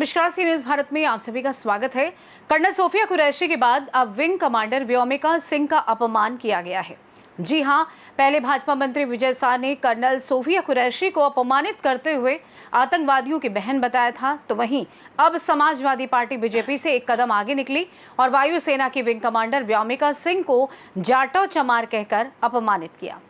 नमस्कार, सी न्यूज भारत में आप सभी का स्वागत है। कर्नल सोफिया कुरैशी के बाद अब विंग कमांडर व्योमिका सिंह का अपमान किया गया है। जी हां, पहले भाजपा मंत्री विजय शाह ने कर्नल सोफिया कुरैशी को अपमानित करते हुए आतंकवादियों की बहन बताया था, तो वहीं अब समाजवादी पार्टी बीजेपी से एक कदम आगे निकली और वायुसेना की विंग कमांडर व्योमिका सिंह को जाटव चमार कहकर अपमानित किया।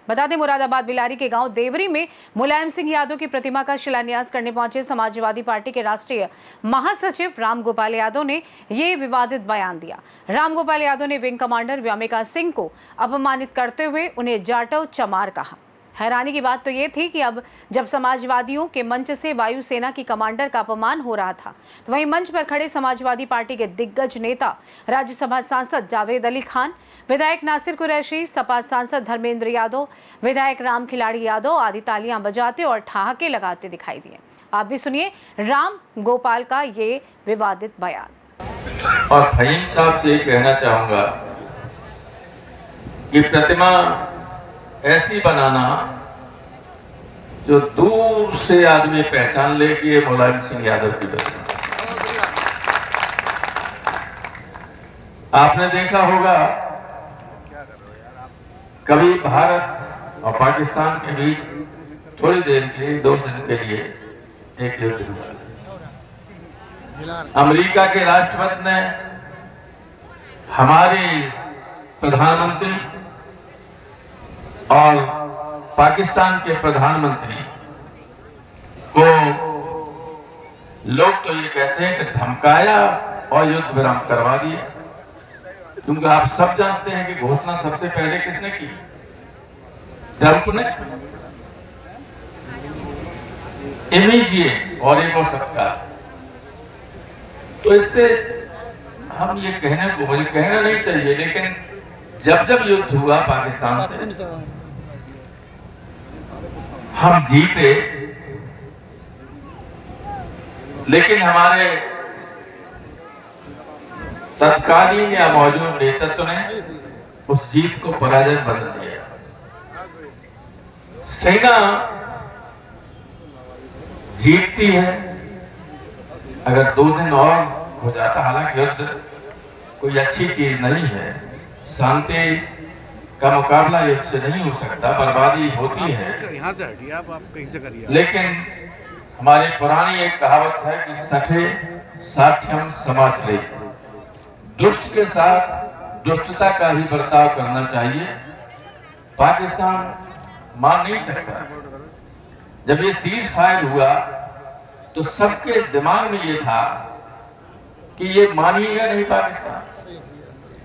बता दें, मुरादाबाद बिलारी के गांव देवरी में मुलायम सिंह यादव की प्रतिमा का शिलान्यास करने पहुंचे समाजवादी पार्टी के राष्ट्रीय महासचिव रामगोपाल यादव ने ये विवादित बयान दिया। रामगोपाल यादव ने विंग कमांडर व्योमिका सिंह को अपमानित करते हुए उन्हें जाटव चमार कहा। हैरानी की बात तो ये थी कि अब जब समाजवादियों के मंच से वायुसेना की कमांडर का अपमान हो रहा था, तो वहीं मंच पर खड़े समाजवादी पार्टी के दिग्गज नेता राज्यसभा सांसद जावेद अली खान, विधायक नासिर कुरैशी, सपा सांसद धर्मेंद्र यादव, विधायक राम खिलाड़ी यादव आदि तालियां बजाते और ठहाके लगाते दिखाई दिए। आप भी सुनिए राम गोपाल का ये विवादित बयान। और फहीम साहब से कहना चाहूंगा कि प्रतिमा ऐसी बनाना जो दूर से आदमी पहचान ले कि ये मुलायम सिंह यादव की प्रतिमा। आपने देखा होगा कभी भारत और पाकिस्तान के बीच थोड़ी देर के लिए 2 दिन के लिए एक युद्ध हुआ। अमेरिका के राष्ट्रपति ने हमारे प्रधानमंत्री और पाकिस्तान के प्रधानमंत्री को लोग तो ये कहते हैं कि धमकाया और युद्ध विराम करवा दिया, क्योंकि आप सब जानते हैं कि घोषणा सबसे पहले किसने की? ट्रंप ने। इमीडिएट और एक सबका। तो इससे हम ये कहने को, मुझे कहना नहीं चाहिए, लेकिन जब जब युद्ध हुआ पाकिस्तान से हम जीते, लेकिन हमारे तत्कालीन या मौजूद नेतृत्व ने उस जीत को पराजय बदल दिया। सेना जीतती है अगर 2 दिन और हो जाता, हालांकि युद्ध कोई अच्छी चीज नहीं है, शांति का मुकाबला युद्ध से नहीं हो सकता, बर्बादी होती है। यहाँ से हटिए, आप कहीं से करिए। लेकिन हमारी पुरानी एक कहावत है कि सठे साठ्यम समाचरे, दुष्ट के साथ दुष्टता का ही बर्ताव करना चाहिए। पाकिस्तान मान नहीं सकता। जब ये सीज फायर हुआ तो सबके दिमाग में ये था कि ये मानिएगा नहीं पाकिस्तान।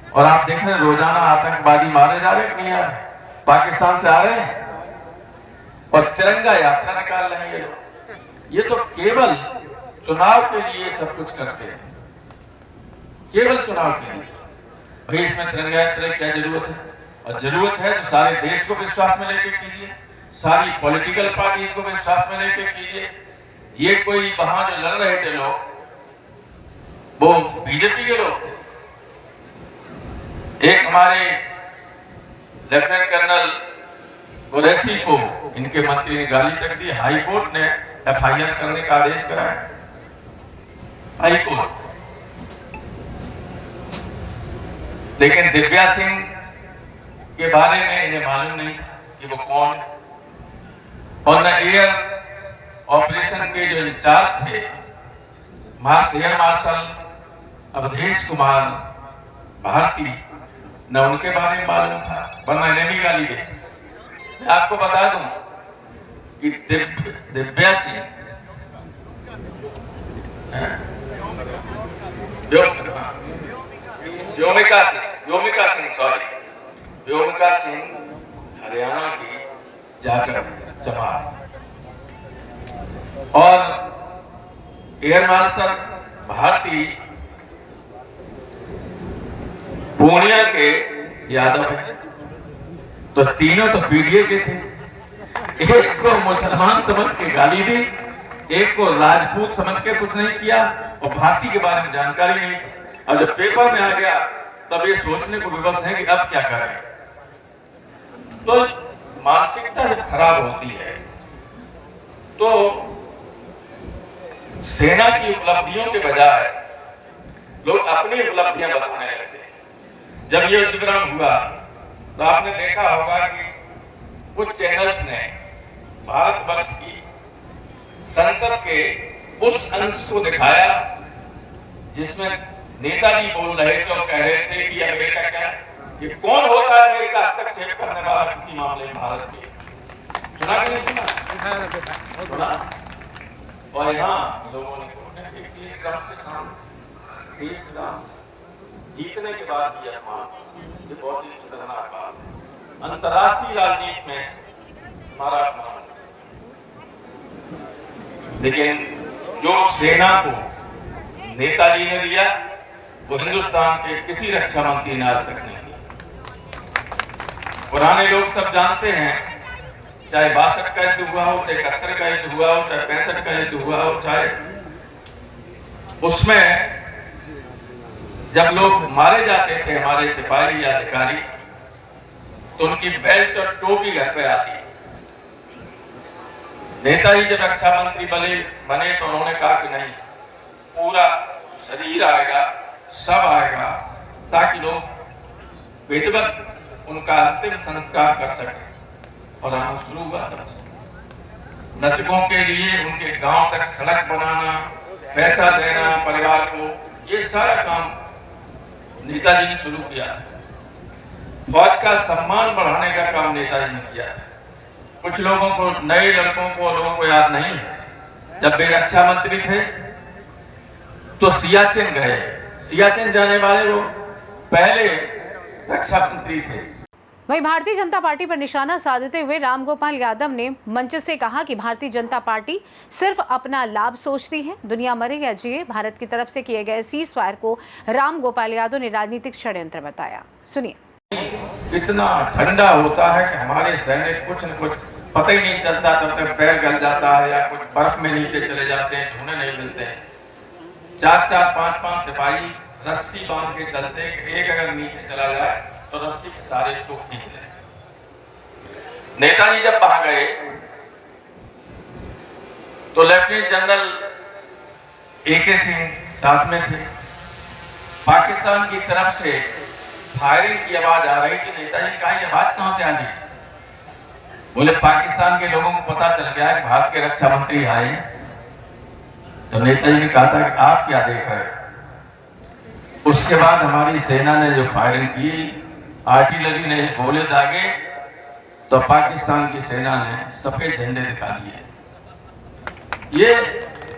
और आप देख रहे हैं रोजाना आतंकवादी मारे जा रहे, नहीं आ रहे, पाकिस्तान से आ रहे हैं और तिरंगा यात्रा निकाल रहे हैं। ये तो केवल चुनाव के लिए सब कुछ करते हैं, केवल चुनाव के लिए। भाई इसमें तिरंगा यात्रा की क्या जरूरत है? और जरूरत है तो सारे देश को विश्वास में लेके कीजिए, सारी पॉलिटिकल पार्टी को विश्वास में लेके कीजिए। ये कोई वहां जो लड़ रहे थे लोग, वो बीजेपी के लोग थे। एक हमारे लेफ्टिनेंट कर्नल कुरैशी को इनके मंत्री ने गाली तक दी। हाई कोर्ट ने FIR करने का आदेश कराया, हाई कोर्ट। लेकिन दिव्या सिंह के बारे में इन्हें मालूम नहीं था कि वो कौन, और न एयर ऑपरेशन के जो इंचार्ज थे एयर मार्शल अवधेश कुमार भारती, न उनके बारे में मालूम था, वरना इन्हें भी गाली दे। मैं आपको बता दूं कि दिव्या सिंह व्योमिका सिंह हरियाणा की जाटव चमार और एयर मार्शल भारती पूर्णिया के यादव हैं। तो तीनों तो पीडीए के थे। एक को मुसलमान समझ के गाली दी, एक को राजपूत समझ के कुछ नहीं किया, और भारती के बारे में जानकारी नहीं थी। और जब पेपर में आ गया तब ये सोचने को विवश है कि अब क्या करें। तो मानसिकता जब खराब होती है तो सेना की उपलब्धियों के बजाय लोग अपनी उपलब्धियां बताने लगते हैं। जब ये युद्ध विराम हुआ तो आपने देखा होगा कि कुछ चैनल्स ने भारतवर्ष की संसद के उस अंश को दिखाया जिसमें नेताजी बोल रहे थे और कह रहे थे कि अमेरिका क्या, ये कौन होता है अमेरिका हस्तक्षेप करने वाला किसी मामले में भारत के? सुना कि नहीं सुना? और यहाँ लोगों ने ट्रंप के सामने देश का जीतने के बाद भी अपमान, ये बहुत ही खतरनाक बात है। अंतर्राष्ट्रीय राजनीति में हमारा अपमान, लेकिन जो सेना को नेताजी ने दिया वो हिंदुस्तान के किसी रक्षा मंत्री ने आज तक नहीं दिया। पुराने लोग सब जानते हैं, चाहे 62 का युद्ध हुआ हो, चाहे 71 का युद्ध हुआ हो, चाहे 65 का युद्ध हुआ हो, चाहे उसमें जब लोग मारे जाते थे हमारे सिपाही या अधिकारी, तो उनकी बेल्ट और टोपी घर पे आती थी। नेताजी जब रक्षा मंत्री बने तो उन्होंने कहा कि नहीं, पूरा शरीर आएगा, सब आएगा, ताकि लोग विधिवत उनका अंतिम संस्कार कर सके। और आना शुरू हुआ तब से। मृतकों के लिए उनके गांव तक सड़क बनाना, पैसा देना परिवार को, ये सारा काम नेताजी ने शुरू किया था। फौज का सम्मान बढ़ाने का काम नेताजी ने किया था। कुछ लोगों को, नए लोगों को याद नहीं है, जब वे रक्षा मंत्री थे तो सियाचिन गए। सियाचिन जाने वाले वो पहले रक्षा मंत्री थे। वहीं भारतीय जनता पार्टी पर निशाना साधते हुए रामगोपाल यादव ने मंच से कहा कि भारतीय जनता पार्टी सिर्फ अपना लाभ सोचती है। दुनिया मरे या जिए, भारत की तरफ से किए गए सीज फायर को रामगोपाल यादव ने राजनीतिक षड्यंत्र बताया। सुनिए। इतना ठंडा होता है कि हमारे सैनिक कुछ न कुछ पता ही नहीं चलता, तब तक पैर गल जाता है या कुछ बर्फ में नीचे चले जाते हैं, ढूंढने नहीं मिलते हैं। 4-4, 5-5 सिपाही रस्सी बांध के चलते हैं कि एक अगर नीचे चला जाए तो रस्सी के सारे इसको खींच लें। नेताजी जब वहां गए तो लेफ्टिनेंट जनरल AK सिंह साथ में थे। पाकिस्तान की तरफ से फायरिंग की आवाज आ रही थी। नेताजी ने कहा, ये आवाज कहां से आ रही? बोले पाकिस्तान के लोगों को पता चल गया कि भारत के रक्षा मंत्री आए। तो नेताजी ने कहा था कि आप क्या देख रहे हैं? उसके बाद हमारी सेना ने जो फायरिंग की, आर्टिलरी ने गोले दागे, तो पाकिस्तान की सेना ने सफेद झंडे दिखा दिए। ये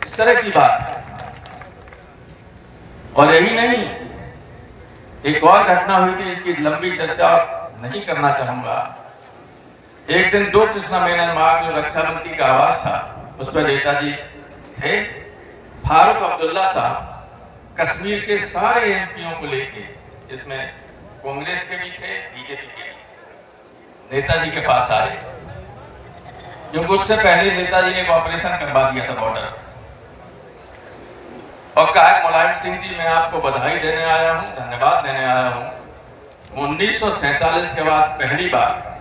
इस तरह की बात है। और यही नहीं, एक और घटना हुई थी, इसकी लंबी चर्चा नहीं करना चाहूंगा। एक दिन 2 कृष्णा मेनन मार्ग जो रक्षा मंत्री का आवास था, उस पर नेताजी थे। फारूक अब्दुल्ला साहब कश्मीर के सारे MPओं को लेके, इसमें कांग्रेस के भी थे, BJP के भी थे, नेताजी के पास आए, क्योंकि उससे पहले नेताजी ने एक ऑपरेशन करवा दिया था बॉर्डर, और कहा, मुलायम सिंह जी मैं आपको बधाई देने आया हूं, धन्यवाद देने आया हूं। 1947 के बाद पहली बार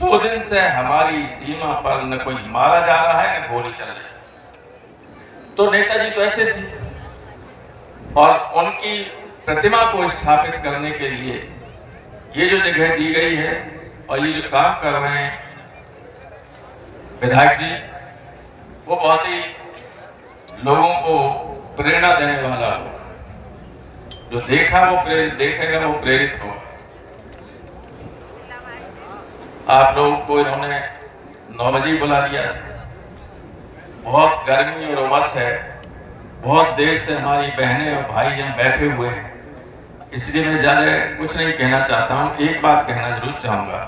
2 दिन से हमारी सीमा पर न कोई मारा जा रहा है न गोली चल रही है। तो नेताजी तो ऐसे थे, और उनकी प्रतिमा को स्थापित करने के लिए ये जो जगह दी गई है और ये जो काम कर रहे हैं विधायक जी, वो बहुत ही लोगों को प्रेरणा देने वाला हो। जो देखा वो देखेगा, वो प्रेरित हो। आप लोगों को इन्होंने 9 बजे बुला दिया। बहुत गर्मी और उमस है, बहुत देर से हमारी बहनें और भाई यहाँ बैठे हुए हैं, इसलिए मैं ज्यादा कुछ नहीं कहना चाहता हूँ। एक बात कहना जरूर चाहूंगा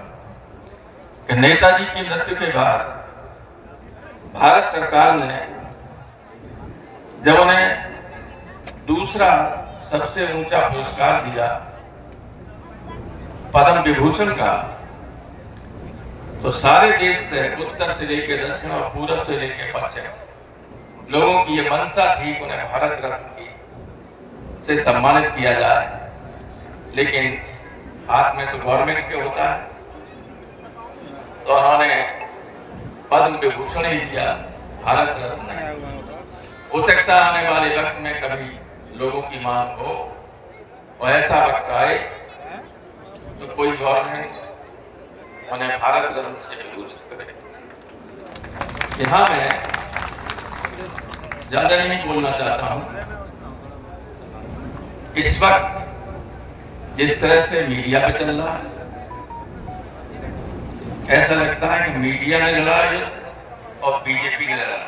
कि नेताजी की मृत्यु के बाद भारत सरकार ने जब उन्हें दूसरा सबसे ऊंचा पुरस्कार दिया, पद्म विभूषण का, तो सारे देश से, उत्तर से लेकर दक्षिण और पूरब से लेकर पश्चिम, लोगों की ये मंशा थी कि उन्हें भारत रत्न की से सम्मानित किया जाए। लेकिन हाथ में तो गवर्नमेंट के होता है, तो उन्होंने पद्म विभूषण ही दिया, भारत रत्न नहीं। हो सकता है आने वाले वक्त में कभी लोगों की मांग हो और ऐसा वक्त आए तो कोई गवर्नमेंट उन्हें भारत रत्न से विभूषित करे। यहाँ मैं ज्यादा नहीं बोलना चाहता हूं। इस वक्त जिस तरह से मीडिया पे चल रहा है, ऐसा लगता है कि मीडिया ने लड़ा और बीजेपी ने लड़ा।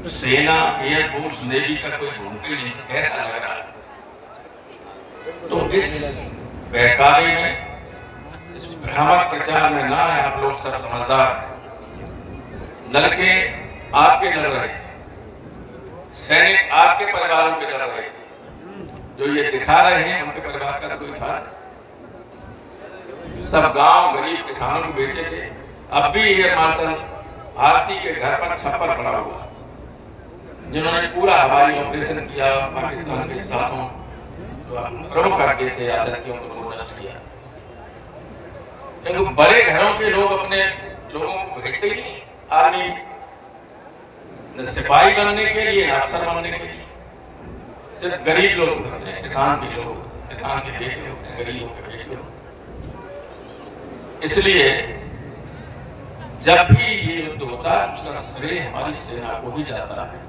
सेना, एयरफोर्स, नेवी का कोई भूमिका ही नहीं, ऐसा लग रहा है। तो इस बहकावे में, इस भ्रामक प्रचार में ना आए। आप लोग सब समझदार, लड़के आपके लड़ रहे थे, सैनिक आपके परिवारों के लड़ रहे थे। जो ये दिखा रहे हैं उनके परिवार का कोई था। सब गांव गरीब किसानों को बेचे थे। अब भी एयर मार्शल भारती के घर पर छप्पर पड़ा हुआ, जिन्होंने पूरा हवाई ऑपरेशन किया, पाकिस्तान के साथों प्रमुख अड्डे थे आतंकियों को नष्ट किया। क्योंकि बड़े घरों के लोग अपने लोगों को भेजते ही नहीं आर्मी, न सिपाही बनने के लिए, न अफसर बनने के लिए। सिर्फ गरीब लोग होते हैं, किसान के लोग, किसान के बेटे होते हैं, गरीबों के बेटे होते हैं। इसलिए जब भी ये युद्ध होता है उसका श्रेय हमारी सेना को ही जाता है।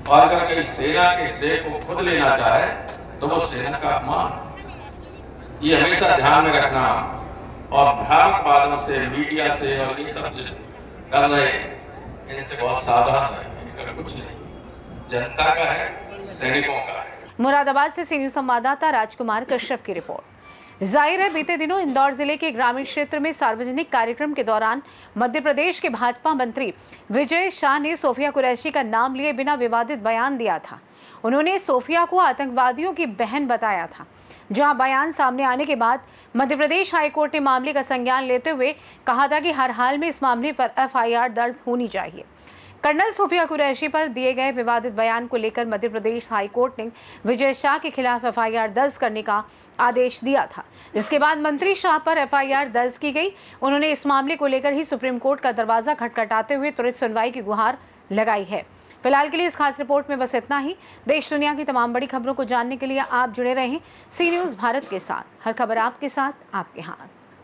और अगर कोई सेना के श्रेय को खुद लेना चाहे तो वो सेना का अपमान। ये हमेशा ध्यान में रखना। और भ्रामक बातों से, मीडिया से और ये सब कर रहे इनसे बहुत सावधान रहें। इनका कुछ नहीं, जनता का है, सैनिकों का है। मुरादाबाद से सी न्यूज संवाददाता राजकुमार कश्यप की रिपोर्ट। जाहिर है बीते दिनों इंदौर जिले के ग्रामीण क्षेत्र में सार्वजनिक कार्यक्रम के दौरान मध्य प्रदेश के भाजपा मंत्री विजय शाह ने सोफिया कुरैशी का नाम लिए बिना विवादित बयान दिया था। उन्होंने सोफिया को आतंकवादियों की बहन बताया था, जहां बयान सामने आने के बाद मध्य प्रदेश हाईकोर्ट ने मामले का संज्ञान लेते हुए कहा था कि हर हाल में इस मामले पर FIR दर्ज होनी चाहिए। कर्नल सोफिया कुरैशी पर दिए गए विवादित बयान को लेकर मध्य प्रदेश हाईकोर्ट ने विजय शाह के खिलाफ FIR दर्ज करने का आदेश दिया था। इसके बाद मंत्री शाह पर FIR दर्ज की गई। उन्होंने इस मामले को लेकर ही सुप्रीम कोर्ट का दरवाजा खटखटाते हुए त्वरित सुनवाई की गुहार लगाई है। फिलहाल के लिए इस खास रिपोर्ट में बस इतना ही। देश दुनिया की तमाम बड़ी खबरों को जानने के लिए आप जुड़े रहें सी न्यूज़ भारत के साथ। हर खबर आपके साथ, आपके हाथ।